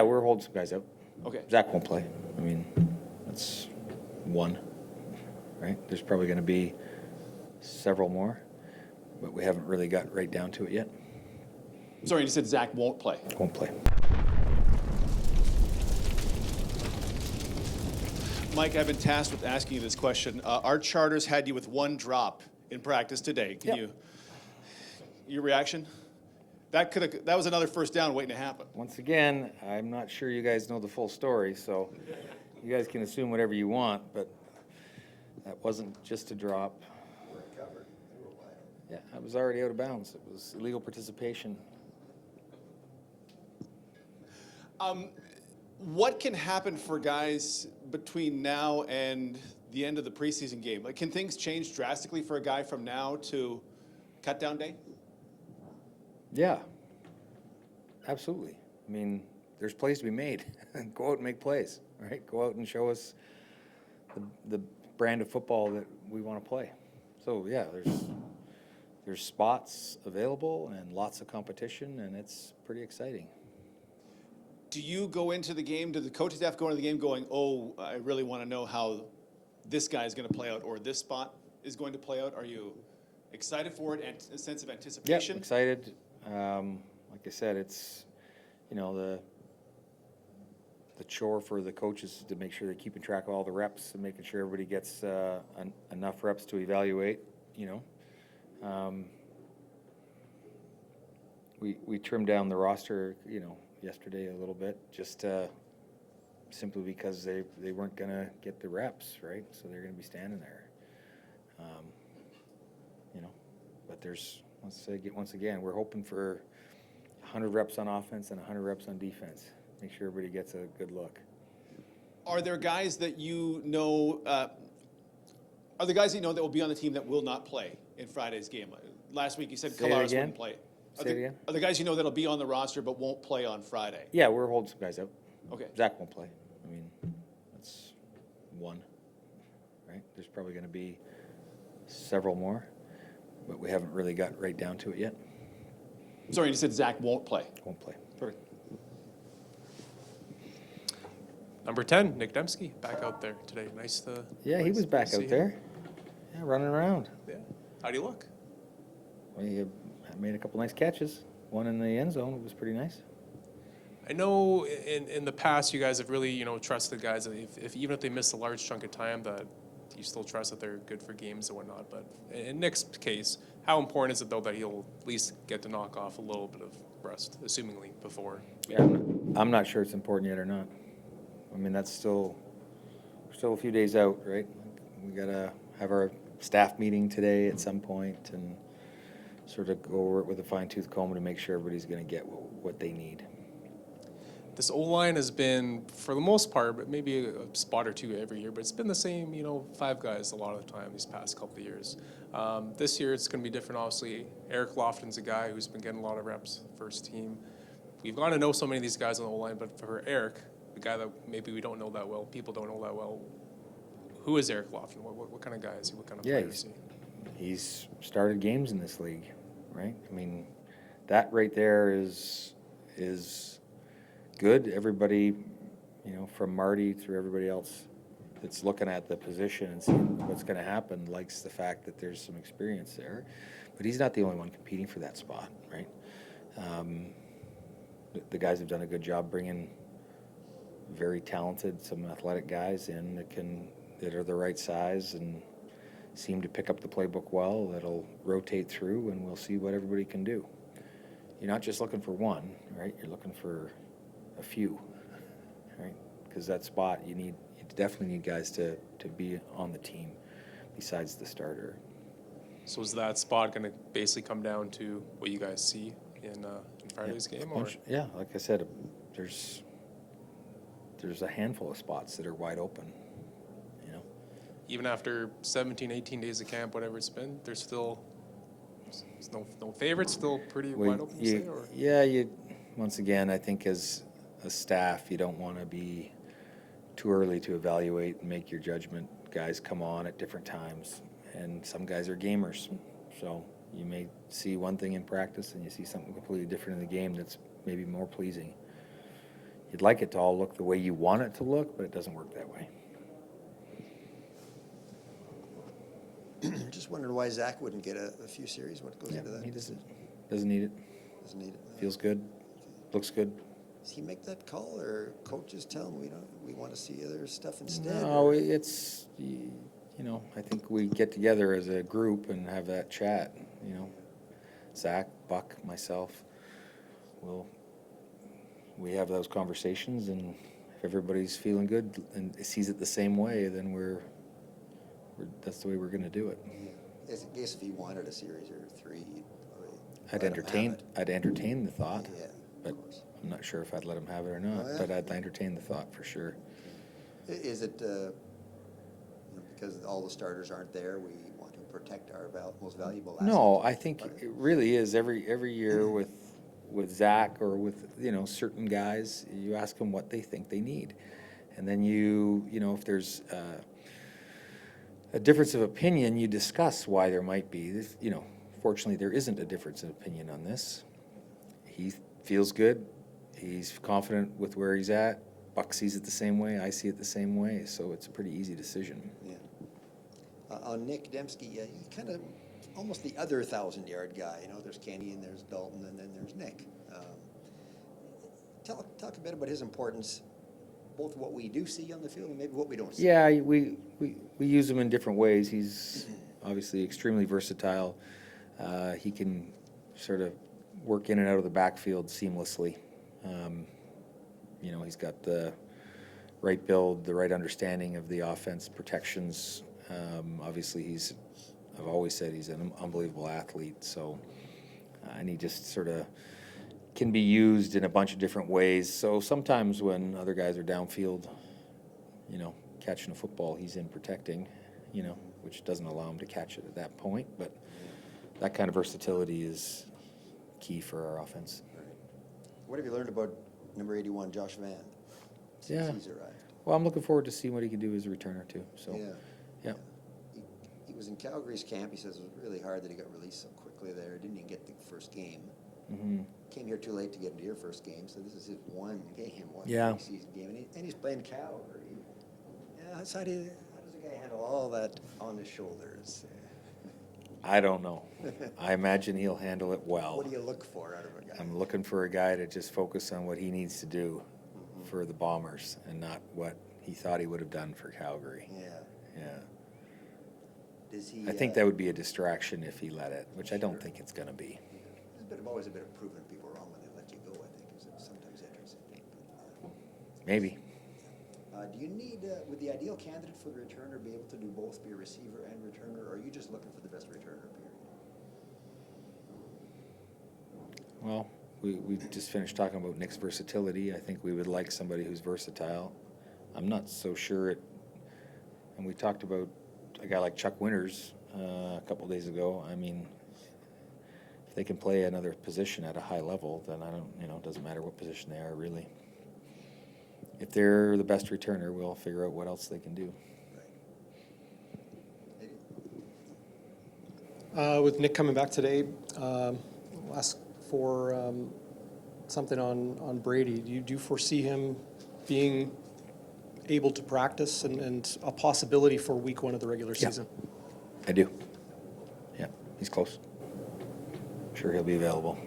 Yeah, we're holding some guys out. Okay. Zach won't play. I mean, that's one, right? There's probably going to be several more, but we haven't really got right down to it yet. Sorry, you said Zach won't play. Won't play. Mike, I've been tasked with asking you this question. Our charters had you with one drop in practice today. Your reaction? That was another first down waiting to happen. Once again, I'm not sure you guys know the full story, so you guys can assume whatever you want, but that wasn't just a drop. Yeah, I was already out of bounds. It was illegal participation. What can happen for guys between now and the end of the preseason game? Like, can things change drastically for a guy from now to cut down day? Yeah, absolutely. I mean, there's plays to be made. Go out and make plays, right? Go out and show us the brand of football that we want to play. So yeah, there's spots available and lots of competition, and it's pretty exciting. Do you go into the game, do the coaching staff go into the game going, oh, I really want to know how this guy is going to play out or this spot is going to play out? Are you excited for it and a sense of anticipation? Yeah, excited. Like I said, it's, you know, the chore for the coaches is to make sure they're keeping track of all the reps and making sure everybody gets enough reps to evaluate, you know. We trimmed down the roster, you know, yesterday a little bit, just simply because they weren't going to get the reps, right? So they're going to be standing there, you know. But there's, once again, we're hoping for 100 reps on offense and 100 reps on defense. Make sure everybody gets a good look. Are there guys that you know? Are there guys that you know that will be on the team that will not play in Friday's game? Last week you said Kalaris wouldn't play. Say it again? Are there guys you know that'll be on the roster but won't play on Friday? Yeah, we're holding some guys out. Okay. Zach won't play. I mean, that's one, right? There's probably going to be several more, but we haven't really got right down to it yet. Sorry, you said Zach won't play. Won't play. Perfect. Number 10, Nick Demski, back out there today. Nice to Yeah, he was back out there. Yeah, running around. Yeah. How do you look? Well, he made a couple nice catches. One in the end zone. It was pretty nice. I know in the past you guys have really, you know, trusted guys that if even if they miss a large chunk of time that you still trust that they're good for games and whatnot. But in Nick's case, how important is it though that he'll at least get to knock off a little bit of rest, assumingly before? Yeah, I'm not sure it's important yet or not. I mean, that's still a few days out, right? We gotta have our staff meeting today at some point and sort of go over it with a fine-tooth comb to make sure everybody's going to get what they need. This O-line has been, for the most part, but maybe a spot or two every year, but it's been the same, you know, 5 guys a lot of the time these past couple of years. This year it's going to be different, obviously. Eric Lofton's a guy who's been getting a lot of reps, first team. We've gotten to know so many of these guys on the O-line, but for Eric, the guy that maybe we don't know that well, people don't know that well, who is Eric Lofton? What kind of guy is he? What kind of player is he? He's started games in this league, right? I mean, that right there is good. Everybody, you know, from Marty through everybody else that's looking at the position and seeing what's going to happen likes the fact that there's some experience there. But he's not the only one competing for that spot, right? The guys have done a good job bringing very talented, some athletic guys in that are the right size and seem to pick up the playbook well. That'll rotate through, and we'll see what everybody can do. You're not just looking for one, right? You're looking for a few, right? Because that spot, you definitely need guys to be on the team besides the starter. So is that spot going to basically come down to what you guys see in Friday's game? Or? Yeah, like I said, there's a handful of spots that are wide open, you know. Even after 17, 18 days of camp, whatever it's been, there's no favorites, still pretty wide open, you say? Or? Yeah, once again, I think as a staff, you don't want to be too early to evaluate and make your judgment. Guys come on at different times, and some guys are gamers, so you may see one thing in practice and you see something completely different in the game that's maybe more pleasing. you'd like it to all look the way you want it to look, but it doesn't work that way. Just wondered why Zach wouldn't get a few series. What goes into that? He decision? doesn't need it. Doesn't need it. Feels good. Looks good. Does he make that call, or coaches tell him we want to see other stuff instead? No, or- it's, I think we get together as a group and have that chat, Zach, Buck, myself. We have those conversations, and if everybody's feeling good and sees it the same way, then that's the way we're going to do it. I guess if he wanted a series or three, I'd let him have entertain the thought, Yeah, but of course. I'm not sure if I'd let him have it or not. Oh, yeah? But I'd entertain the thought for sure. Is it because all the starters aren't there, we want to protect our most valuable asset? No, I think it really is every year with Zach or with certain guys. You ask them what they think they need, and then if there's a difference of opinion, you discuss why there might be. Fortunately, there isn't a difference of opinion on this. He feels good. He's confident with where he's at. Buck sees it the same way. I see it the same way. So it's a pretty easy decision. Yeah. On Nick Demski, he's kind of almost the other 1,000-yard guy. There's Kenny and there's Dalton and then there's Nick. Talk a bit about his importance, both what we do see on the field and maybe what we don't see. Yeah, we use him in different ways. He's obviously extremely versatile. He can sort of work in and out of the backfield seamlessly. He's got the right build, the right understanding of the offense, protections. Obviously, I've always said he's an unbelievable athlete. So, and he just sort of can be used in a bunch of different ways. So sometimes when other guys are downfield, catching a football, he's in protecting, which doesn't allow him to catch it at that point. But that kind of versatility is key for our offense. Right. What have you learned about number 81, Josh Van, since he's arrived? Well, I'm looking forward to seeing what he can do as a returner too. So, yeah. He was in Calgary's camp. He says it was really hard that he got released so quickly there. Didn't even get the first game. Mm-hmm. Came here too late to get into your first game, so this is his one Yeah. preseason game, and he's playing Calgary. Yeah, how does a guy handle all that on his shoulders? I don't know. I imagine he'll handle it well. What do you look for out of a guy? I'm looking for a guy to just focus on what he needs to do for the Bombers and not what he thought he would have done for Calgary. Yeah. Does he? I think that would be a distraction if he let it, which I don't think it's going to be. There's always a bit of proving people wrong when they let you go, I think, is sometimes interesting. Maybe. Do you need, would the ideal candidate for the returner be able to do both, be a receiver and returner, or are you just looking for the best returner, period? Well, we just finished talking about Nick's versatility. I think we would like somebody who's versatile. I'm not so sure and we talked about a guy like Chuck Winters a couple days ago. I mean, if they can play another position at a high level, then it doesn't matter what position they are, really. If they're the best returner, we'll figure out what else they can do. With Nick coming back today, I'll ask for something on Brady. Do you foresee him being able to practice and a possibility for week 1 of the regular season? I do. Yeah, he's close. Sure he'll be available.